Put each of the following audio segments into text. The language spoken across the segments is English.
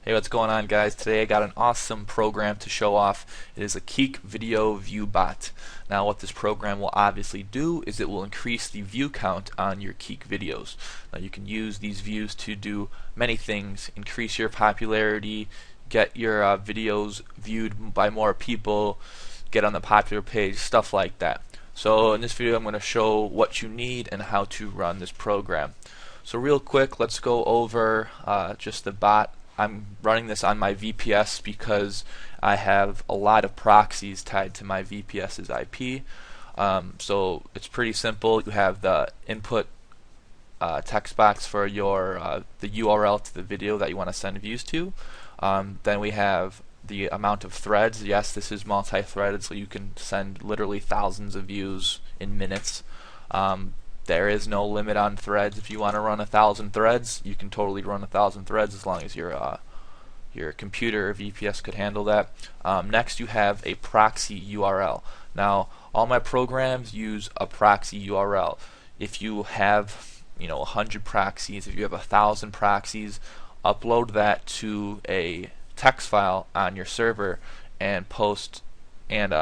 Hey, what's going on, guys? Today I got an awesome program to show off. It is a Keek video view bot. Now what this program will obviously do is it will increase the view count on your Keek videos. Now you can use these views to do many things: increase your popularity, get your videos viewed by more people, get on the popular page, stuff like that. So in this video I'm going to show what you need and how to run this program. So real quick, let's go over just the bot. I'm running this on my VPS because I have a lot of proxies tied to my VPS's IP. So it's pretty simple. You have the input text box for your the URL to the video that you want to send views to. Then we have the amount of threads. Yes, this is multi-threaded, so you can send literally thousands of views in minutes. There is no limit on threads. If you want to run 1,000 threads, you can totally run 1,000 threads as long as your computer or VPS could handle that. Next, you have a proxy URL. Now, all my programs use a proxy URL. If you have 100 proxies, if you have 1,000 proxies, upload that to a text file on your server and post and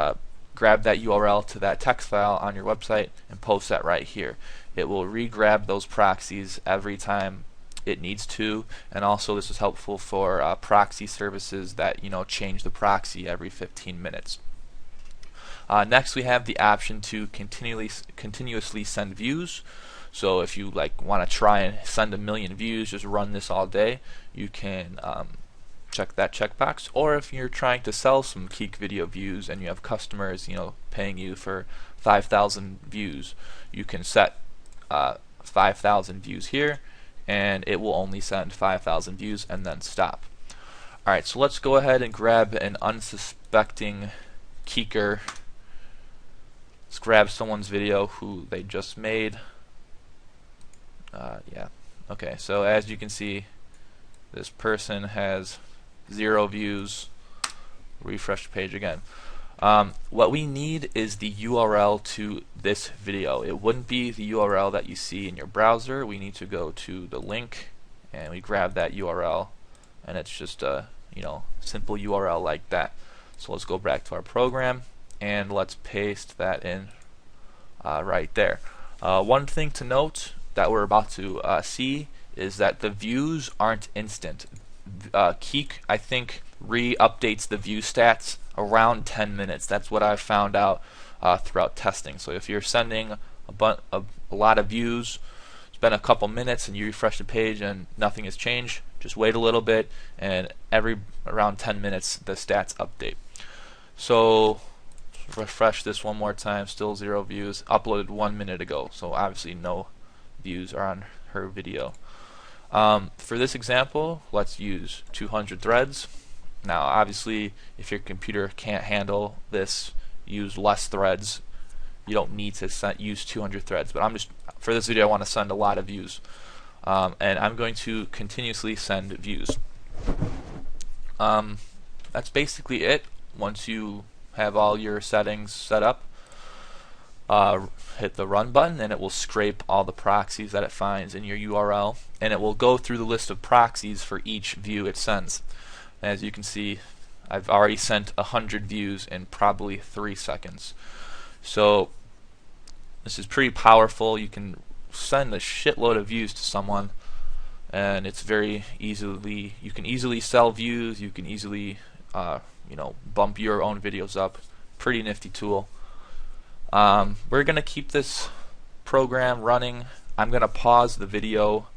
grab that URL to that text file on your website and post that right here. It will re-grab those proxies every time it needs to, and also this is helpful for proxy services that change the proxy every 15 minutes. Next, we have the option to continuously send views. So if you want to try and send 1,000,000 views, just run this all day. You can check that checkbox. Or if you're trying to sell some Keek video views and you have customers paying you for 5,000 views, you can set 5,000 views here, and it will only send 5,000 views and then stop. Alright, so let's go ahead and grab an unsuspecting Keeker. Let's grab someone's video who they just made. Yeah. Okay, so as you can see, this person has 0 views. Refresh the page again. What we need is the URL to this video. It wouldn't be the URL that you see in your browser. We need to go to the link and we grab that URL, and it's just a simple URL like that. So let's go back to our program and let's paste that in right there. One thing to note that we're about to see is that the views aren't instant. Keek, I think, re-updates the view stats around 10 minutes. That's what I've found out throughout testing. So if you're sending a lot of views, it's been a couple minutes and you refresh the page and nothing has changed, just wait a little bit, and around 10 minutes the stats update. So refresh this one more time, still 0 views, uploaded 1 minute ago, so obviously no views are on her video. For this example, let's use 200 threads. Now obviously if your computer can't handle this, use less threads. You don't need to use 200 threads, but for this video I want to send a lot of views, and I'm going to continuously send views. That's basically it. Once you have all your settings set up, hit the run button and it will scrape all the proxies that it finds in your URL, and it will go through the list of proxies for each view it sends. As you can see, I've already sent 100 views in probably 3 seconds. So this is pretty powerful. You can send a shitload of views to someone, and it's very easily, you can easily sell views, you can easily bump your own videos up. Pretty nifty tool. We're gonna keep this program running. I'm gonna pause the video.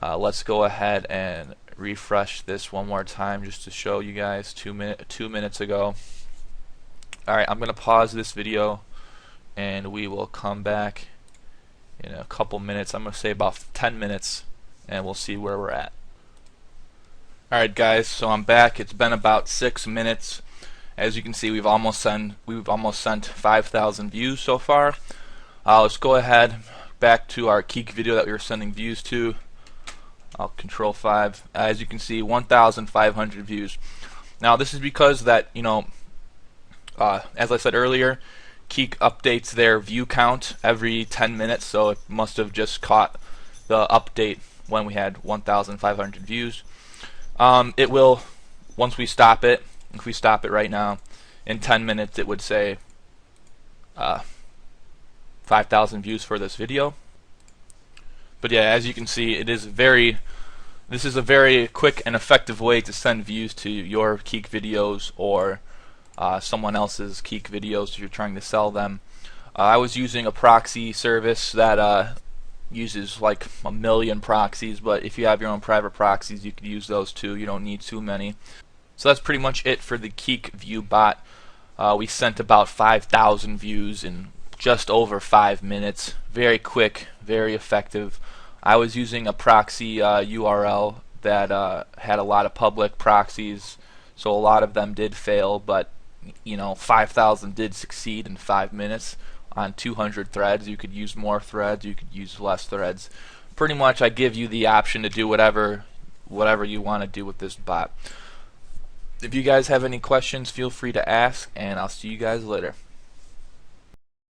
Let's go ahead and refresh this one more time just to show you guys 2 minutes ago. Alright, I'm gonna pause this video and we will come back in a couple minutes. I'm gonna say about 10 minutes, and we'll see where we're at. Alright guys, so I'm back. It's been about 6 minutes. As you can see, we've almost sent 5,000 views so far. Let's go ahead back to our Keek video that we were sending views to. I'll Control 5. As you can see, 1,500 views. Now this is because that as I said earlier, Keek updates their view count every 10 minutes, so it must have just caught the update when we had 1,500 views. It will, once we stop it, if we stop it right now, in 10 minutes it would say 5,000 views for this video. But yeah, as you can see, this is a very quick and effective way to send views to your Keek videos or someone else's Keek videos if you're trying to sell them. I was using a proxy service that uses like a million proxies, but if you have your own private proxies, you could use those too. You don't need too many. So that's pretty much it for the Keek view bot. We sent about 5,000 views in just over 5 minutes. Very quick, very effective. I was using a proxy URL that had a lot of public proxies, so a lot of them did fail, but 5,000 did succeed in 5 minutes on 200 threads. You could use more threads, you could use less threads. Pretty much I give you the option to do whatever you want to do with this bot. If you guys have any questions, feel free to ask, and I'll see you guys later.